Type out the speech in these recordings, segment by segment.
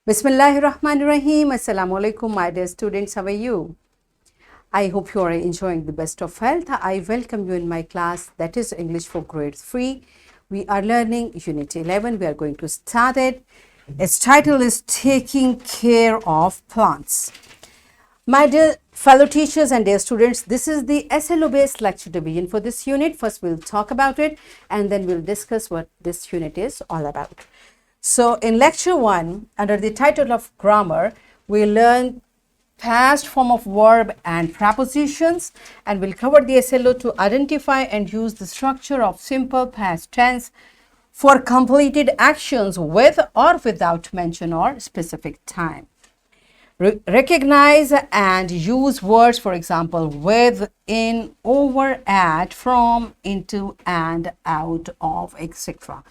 Bismillahirrahmanirrahim. Assalamu alaikum, my dear students. How are you? I hope you are enjoying the best of health. I welcome you in my class, that is English for grade 3. We are learning Unit 11. We are going to start it. Its title is Taking Care of Plants. My dear fellow teachers and dear students, this is the SLO based lecture division for this unit. First, we'll talk about it and then we'll discuss what this unit is all about. So, in lecture 1, under the title of grammar, we learn past form of verb and prepositions, and we'll cover the SLO to identify and use the structure of simple past tense for completed actions with or without mention or specific time. Recognize and use words, for example, with, in, over, at, from, into, and, out of, etc.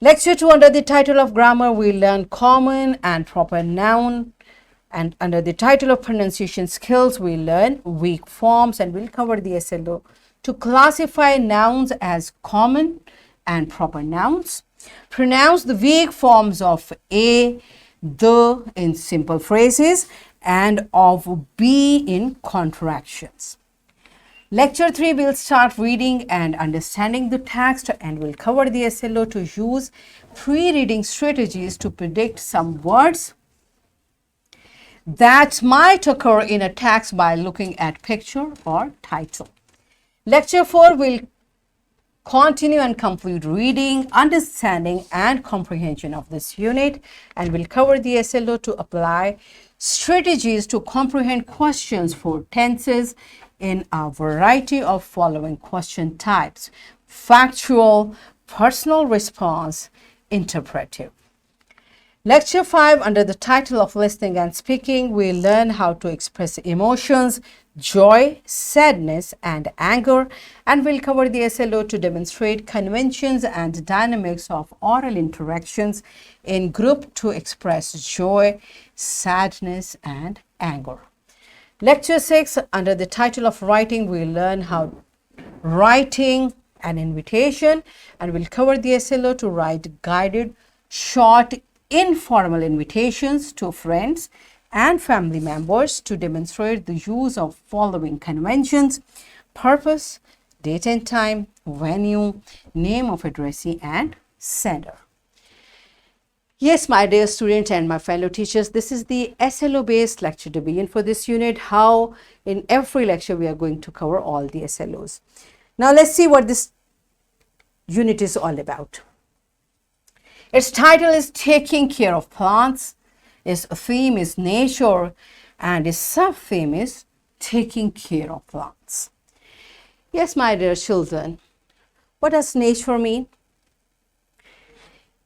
Lecture 2, under the title of grammar, we learn common and proper noun. And under the title of pronunciation skills, we learn weak forms, and we'll cover the SLO to classify nouns as common and proper nouns. Pronounce the weak forms of a, the in simple phrases, and of be in contractions. Lecture 3, we'll start reading and understanding the text, and we'll cover the SLO to use pre-reading strategies to predict some words that might occur in a text by looking at picture or title. Lecture 4 will continue and complete reading, understanding, and comprehension of this unit, and we'll cover the SLO to apply strategies to comprehend questions for tenses in a variety of following question types: factual, personal response, interpretive. Lecture 5, under the title of listening and speaking, we learn how to express emotions, joy, sadness, and anger, and we'll cover the SLO to demonstrate conventions and dynamics of oral interactions in group to express joy, sadness, and anger. Lecture 6, under the title of writing, we learn how writing an invitation, and we'll cover the SLO to write guided, short, informal invitations to friends and family members to demonstrate the use of following conventions: purpose, date and time, venue, name of addressee, and sender. Yes, my dear students and my fellow teachers, this is the SLO based lecture division for this unit. How in every lecture we are going to cover all the SLOs. Now let's see what this unit is all about. Its title is Taking Care of Plants. Its theme is nature, and its sub-theme is taking care of plants. Yes, my dear children, what does nature mean?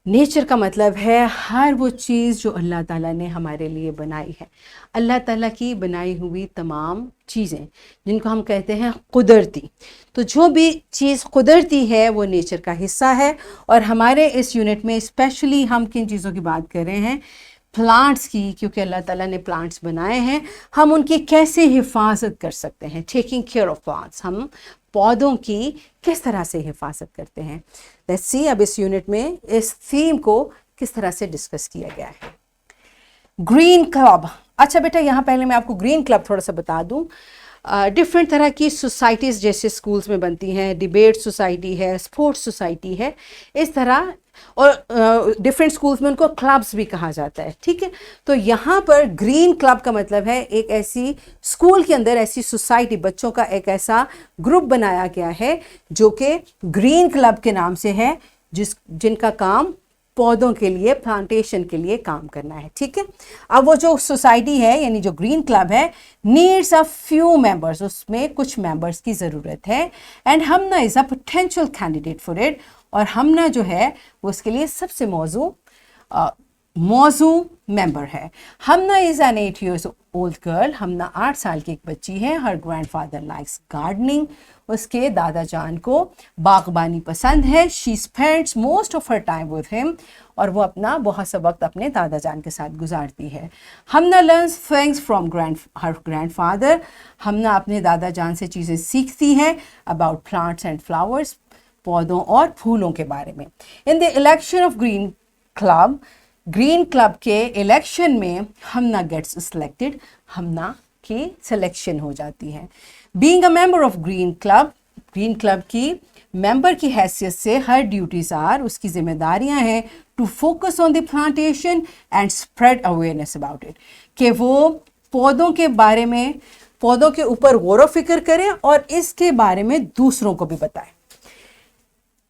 Nature का मतलब है हर वो चीज़ जो अल्लाह ताला ने हमारे लिए बनाई है। अल्लाह ताला की बनाई हुई तमाम चीज़ें जिनको हम कहते हैं कुदरती, तो जो भी चीज़ कुदरती है वो नेचर का हिस्सा है। और हमारे इस यूनिट में स्पेशली हम किन चीज़ों की बात कर रहे हैं? प्लांट्स की, क्योंकि अल्लाह ताला ने प्लांट्स बनाए हैं, हम उनकी कैसे हिफाजत कर सकते हैं। टेकिंग केयर ऑफ प्लांट्स, हम पौधों की किस तरह से हिफाजत करते हैं। लेट्स सी अब इस यूनिट में इस थीम को किस तरह से डिस्कस किया गया है। Green club. अच्छा बेटा, यहाँ पहले मैं आपको ग्रीन क्लब थोड़ा सा बता दूँ। डिफरेंट तरह की सोसाइटीज़ जैसे स्कूल्स में बनती हैं, डिबेट सोसाइटी है, स्पोर्ट्स सोसाइटी है, इस तरह, और डिफरेंट स्कूल्स में उनको क्लब्स भी कहा जाता है। ठीक है, तो यहाँ पर ग्रीन क्लब का मतलब है एक ऐसी स्कूल के अंदर ऐसी सोसाइटी, बच्चों का एक ऐसा ग्रुप बनाया गया है जो कि ग्रीन क्लब के नाम से है, जिनका काम पौधों के लिए, प्लांटेशन के लिए काम करना है। ठीक है, अब वो जो सोसाइटी है यानी जो ग्रीन क्लब है, नीड्स अ फ्यू मेंबर्स, उसमें कुछ मेंबर्स की ज़रूरत है। And Hamna is a potential candidate for it, और हमना जो है वो उसके लिए सबसे मौजू मेंबर है। Hamna is an 8 years old girl, Hamna 8 साल की एक बच्ची है। हर ग्रैंडफादर लाइक्स गार्डनिंग, उसके दादा जान को बागबानी पसंद है। She spends most of her time with him, और वो अपना बहुत सा वक्त अपने दादा जान के साथ गुजारती है। Hamna learns things from her grandfather, Hamna अपने दादा जान से चीज़ें सीखती है अबाउट प्लांट्स एंड फ्लावर्स, पौधों और फूलों के बारे में। In the election of green club, green club के इलेक्शन में हमना गेट्स सिलेक्टेड, हमना की सिलेक्शन हो जाती है। Being a member of green club की मेंबर की हैसियत से हर ड्यूटीज आर, उसकी जिम्मेदारियां हैं to focus on the plantation and spread awareness about it, कि वो पौधों के बारे में, पौधों के ऊपर गौर व फिक्र करें और इसके बारे में दूसरों को भी बताएं।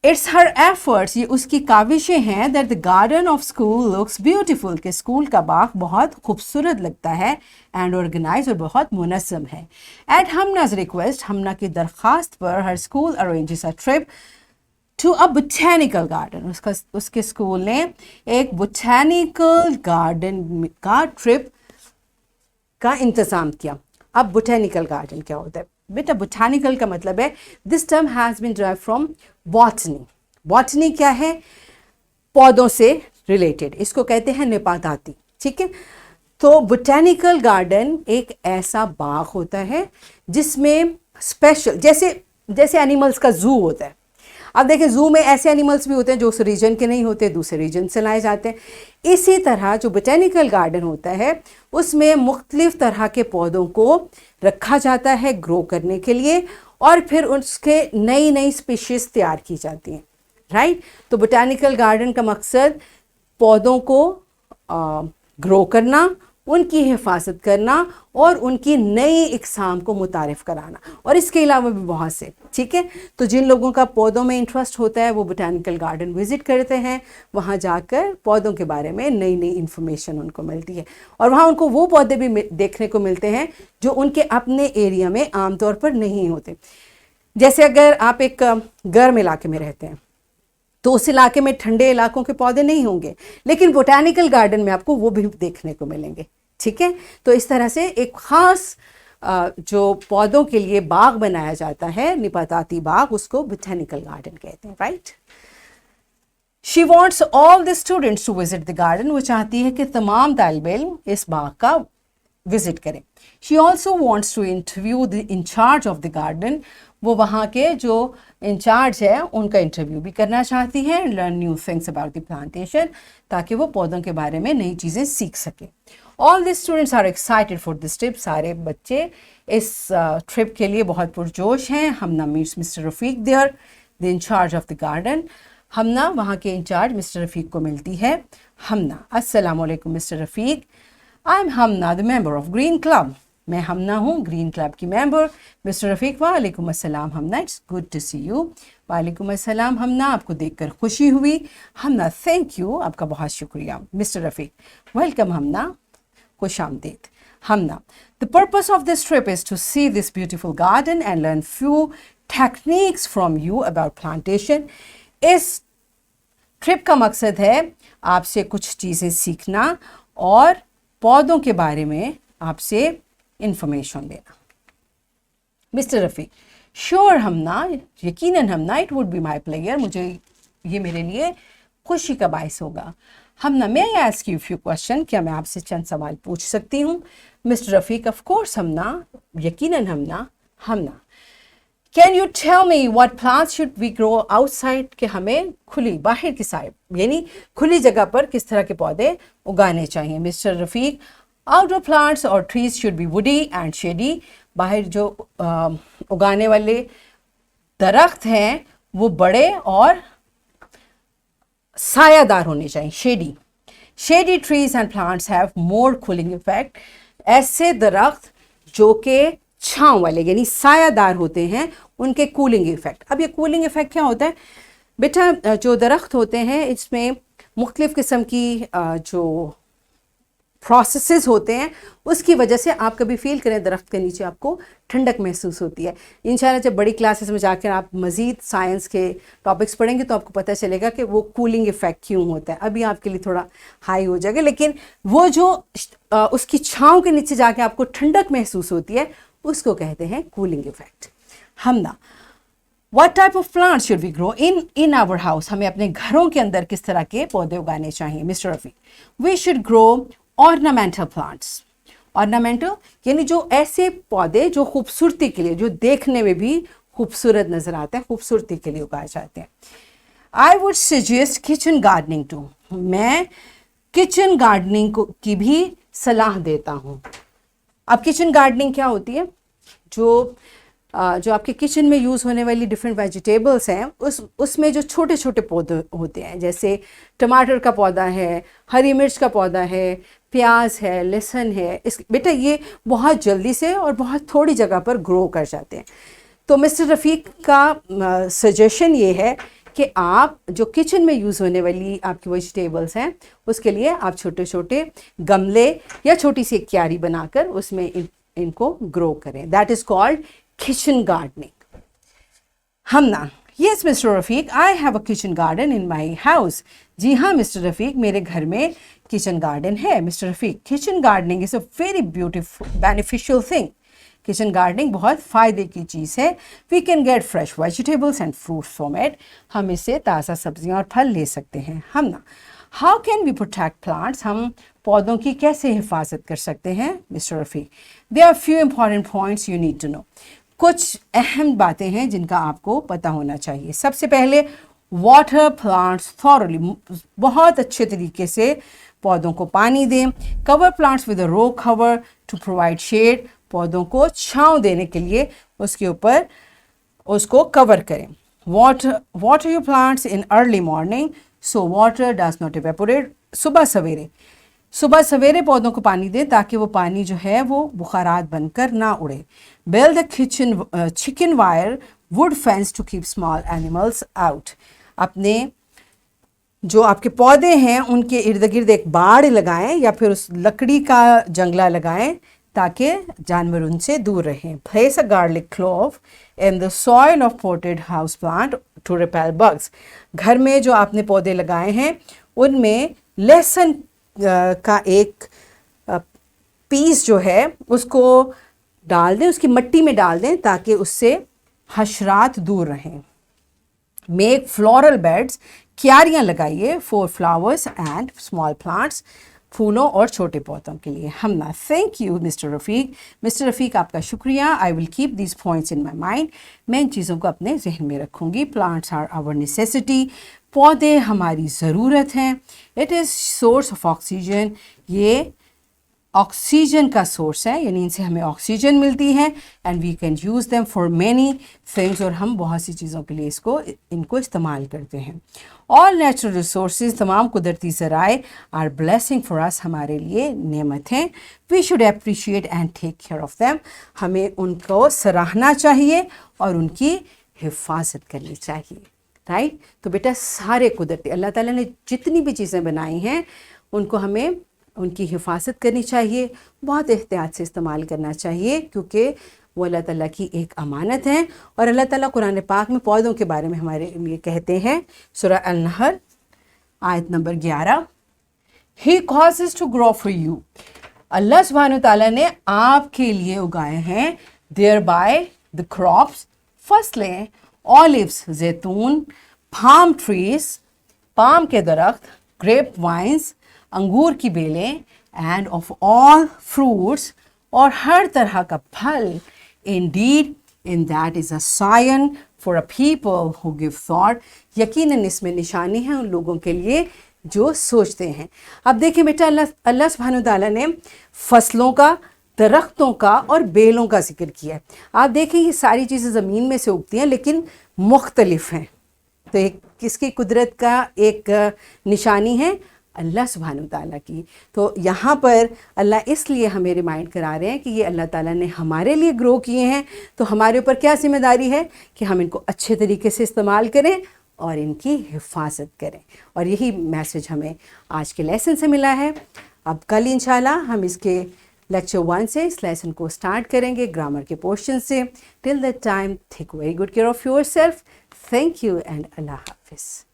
इट्स हर एफर्ट्स, ये उसकी काविशें हैं, that the garden of school looks beautiful, के स्कूल का बाग बहुत खूबसूरत लगता है, एंड ऑर्गेनाइज और बहुत मुनज़्ज़म है। एट हमना's रिक्वेस्ट, हमना की दरख्वास्त पर her school arranges a trip to a botanical garden, उसके स्कूल ने एक बोटेनिकल गार्डन का ट्रिप का इंतज़ाम किया। अब बोटेनिकल गार्डन क्या होता है बेटा? बोटेनिकल का मतलब है, this term has been derived from botany. Botany क्या है? पौधों से रिलेटेड, इसको कहते हैं निबाताती, ठीक है। तो बोटेनिकल गार्डन एक ऐसा बाग होता है जिसमें स्पेशल, जैसे एनिमल्स का जू होता है। अब देखें, जू में ऐसे एनिमल्स भी होते हैं जो उस रीजन के नहीं होते, दूसरे रीजन से लाए जाते हैं। इसी तरह जो बोटेनिकल गार्डन होता है उसमें मुख्तलिफ तरह के पौधों को रखा जाता है ग्रो करने के लिए, और फिर उसके नई नई स्पीशीज़ तैयार की जाती हैं, राइट। तो बोटेनिकल गार्डन का मकसद पौधों को ग्रो करना, उनकी हिफाजत करना और उनकी नई इकसाम को मुतारिफ कराना, और इसके अलावा भी बहुत से, ठीक है। तो जिन लोगों का पौधों में इंटरेस्ट होता है वो बोटेनिकल गार्डन विज़िट करते हैं, वहाँ जाकर पौधों के बारे में नई नई इन्फॉर्मेशन उनको मिलती है, और वहाँ उनको वो पौधे भी देखने को मिलते हैं जो उनके अपने एरिया में आमतौर पर नहीं होते। जैसे अगर आप एक गर्म इलाके में रहते हैं तो उस इलाके में ठंडे इलाकों के पौधे नहीं होंगे, लेकिन बोटेनिकल गार्डन में आपको वो भी देखने को मिलेंगे, ठीक है। तो इस तरह से एक ख़ास जो पौधों के लिए बाग बनाया जाता है, निबाताती बाग, उसको बोटेनिकल गार्डन कहते हैं, right. She wants all the students to visit the garden, वो चाहती है कि तमाम तालिब इल्म इस बाग का विजिट करें। She also wants to interview the incharge of the garden, वो वहाँ के जो इंचार्ज है उनका इंटरव्यू भी करना चाहती हैं, learn new things about the plantation, ताकि वो पौधों के बारे में नई चीज़ें सीख सकें। All the students are excited for this trip, सारे बच्चे इस ट्रिप के लिए बहुत पुरजोश हैं। Hamna meets mister Rafiq there, the incharge of the garden. Hamna वहाँ के इंचार्ज मिस्टर रफ़ीक को मिलती है। हमना, अस्सलाम वालेकुम mister Rafiq, I am Hamna the member of green club, मैं हमना हूँ ग्रीन क्लब की मेंबर। मिस्टर रफ़ीक, वालेकुम अस्सलाम Hamna, it's good to see you. वालेकुम अस्सलाम हमना, आपको देखकर खुशी हुई। हमना, थैंक यू, आपका बहुत शुक्रिया। मिस्टर रफ़ीक, वेलकम हमना, खुश आमदीद। Hamna, the purpose of this trip is to see this beautiful garden and learn few techniques from you about plantation. इस ट्रिप का मकसद है आपसे कुछ चीज़ें सीखना और पौधों के बारे में आपसे इंफॉर्मेशन लेना। मिस्टर रफ़ीक, श्योर हमना, यकीनन Hamna, it would be my pleasure, मुझे ये मेरे लिए खुशी का बायस होगा। Hamna, may I ask you few question, क्या मैं आपसे चंद सवाल पूछ सकती हूँ? Mister Rafiq, of course Hamna, यकीनन Hamna. Hamna, can you tell me what plants should we grow outside, कि हमें खुली, बाहर की साइड, यानी खुली जगह पर किस तरह के पौधे उगाने चाहिए? मिस्टर रफ़ीक, आउटडोर प्लांट्स और trees should be woody and shady, बाहर जो उगाने वाले दरख्त हैं वो बड़े और सायादार होने चाहिए, shady. Shady trees and plants have more cooling effect, ऐसे दरख्त जो कि छांव वाले यानी सायादार होते हैं, उनके कूलिंग इफेक्ट। अब ये कूलिंग इफेक्ट क्या होता है बेटा? जो दरख्त होते हैं इसमें मुख्तलिफ किस्म की जो प्रोसेसेस होते हैं, उसकी वजह से आप कभी फील करें दरख्त के नीचे आपको ठंडक महसूस होती है। इंशाल्लाह जब बड़ी क्लासेस में जाकर आप मज़ीद साइंस के टॉपिक्स पढ़ेंगे तो आपको पता चलेगा कि वो कूलिंग इफ़ेक्ट क्यों होता है। अभी आपके लिए थोड़ा हाई हो जाएगा, लेकिन वो जो उसकी छाँव के नीचे जाके आपको ठंडक महसूस होती है उसको कहते हैं cooling effect. Hamna, What type of plants should we grow in our house? हमें अपने घरों के अंदर किस तरह के पौधे उगाने चाहिए? Mister Rafiq, we should grow ornamental plants. Ornamental यानी जो ऐसे पौधे जो खूबसूरती के लिए, जो देखने में भी खूबसूरत नज़र आते हैं, खूबसूरती के लिए उगाए जाते हैं। I would suggest kitchen gardening too. मैं किचन गार्डनिंग की भी सलाह देता हूँ। अब किचन गार्डनिंग क्या होती है? जो आपके किचन में यूज़ होने वाली डिफरेंट वेजिटेबल्स हैं, उसमें जो छोटे छोटे पौधे होते हैं, जैसे टमाटर का पौधा है, हरी मिर्च का पौधा है, प्याज है, लहसुन है, बेटा ये बहुत जल्दी से और बहुत थोड़ी जगह पर ग्रो कर जाते हैं। तो मिस्टर रफ़ीक का सजेशन ये है कि आप जो किचन में यूज़ होने वाली आपकी वेजिटेबल्स हैं, उसके लिए आप छोटे छोटे गमले या छोटी सी एक क्यारी बनाकर उसमें इनको ग्रो करें। That is called kitchen gardening. Hamna, yes mister Rafiq, I have a kitchen garden in my house. जी हाँ मिस्टर रफ़ीक, मेरे घर में किचन गार्डन है। Mister Rafiq, kitchen gardening is a very beautiful beneficial thing. Kitchen gardening बहुत फ़ायदे की चीज़ है। We can get fresh vegetables and fruits from it. हम इससे ताज़ा सब्जियां और फल ले सकते हैं। हम ना, how can we protect plants? हम पौधों की कैसे हिफाजत कर सकते हैं? Mister Rafiq, there are few important points you need to know. कुछ अहम बातें हैं जिनका आपको पता होना चाहिए। सबसे पहले, वाटर प्लांट्स थॉरली, बहुत अच्छे तरीके से पौधों को पानी दें। Cover plants with a row cover to provide shade, पौधों को छांव देने के लिए उसके ऊपर उसको कवर करें। Water your plants in early morning so water does not evaporate. सुबह सवेरे पौधों को पानी दें ताकि वो पानी जो है वो बुखारात बनकर ना उड़े। Build the chicken wire wood fence to keep small animals out. अपने जो आपके पौधे हैं उनके इर्द गिर्द एक बाड़ लगाएं या फिर उस लकड़ी का जंगला लगाएं ताकि जानवर उनसे दूर रहें। Place a garlic clove in the soil of potted house plant to repel bugs. घर में जो आपने पौधे लगाए हैं उनमें लहसुन का एक पीस जो है उसको डाल दें, उसकी मिट्टी में डाल दें ताकि उससे हशरात दूर रहें। मेक फ्लोरल बेड्स, क्यारियाँ लगाइए for flowers and small plants, फूलों और छोटे पौधों के लिए। Hamna, thank you mister Rafiq. Mister Rafiq, आपका शुक्रिया। I will keep this points in my mind. मैं इन चीज़ों को अपने जहन में रखूँगी। प्लांट्स आर आवर नेसेसिटी, पौधे हमारी ज़रूरत हैं। It is source of oxygen, ये ऑक्सीजन का सोर्स है, यानी इनसे हमें ऑक्सीजन मिलती है। And we can use them for many things, और हम बहुत सी चीज़ों के लिए इनको इस्तेमाल करते हैं। ऑल नेचुरल रिसोर्सेज, तमाम कुदरती ज़राए, आर ब्लेसिंग फॉर अस, हमारे लिए नेमत हैं। We should appreciate and take care of them, हमें उनको सराहना चाहिए और उनकी हिफाजत करनी चाहिए। राइट? तो बेटा सारे कुदरती अल्लाह ताला ने जितनी भी चीज़ें बनाई हैं उनको हमें उनकी हिफाजत करनी चाहिए, बहुत एहतियात से इस्तेमाल करना चाहिए, क्योंकि वो अल्लाह ताला की एक अमानत है। और अल्लाह ताला कुरान पाक में पौधों के बारे में हमारे लिए कहते हैं, सूरह अल-नहल आयत number 11, he causes to grow for you, Allah सुब्हानहू ताला ने आपके लिए उगाए हैं, देयर बाय द क्रॉप्स, फसलें, ऑलिव्स जैतून, पाम ट्रीज पाम के दरख्त, ग्रेप वाइन्स अंगूर की बेलें, एंड ऑफ ऑल फ्रूट्स और हर तरह का फल। Indeed in that is a sign for a people who give thought, यकीनन इसमें निशानी है उन लोगों के लिए जो सोचते हैं। अब देखिए बेटा, अल्लाह सुब्हानहू तआला ने फसलों का, दरख्तों का और बेलों का जिक्र किया है। आप देखें ये सारी चीज़ें ज़मीन में से उगती हैं लेकिन मुख्तलिफ हैं। तो एक किसकी कुदरत का एक निशानी है? अल्लाह सुब्हानहू तआला की। तो यहाँ पर अल्लाह इसलिए हमें रिमाइंड करा रहे हैं कि ये अल्लाह ताला ने हमारे लिए ग्रो किए हैं, तो हमारे ऊपर क्या जिम्मेदारी है कि हम इनको अच्छे तरीके से इस्तेमाल करें और इनकी हिफाजत करें। और यही मैसेज हमें आज के लेसन से मिला है। अब कल इंशाल्लाह हम इसके लेक्चर 1 से इस लेसन को स्टार्ट करेंगे, ग्रामर के पोर्शन से। Till that time take very good care of yourself. Thank you and Allah हाफिज़।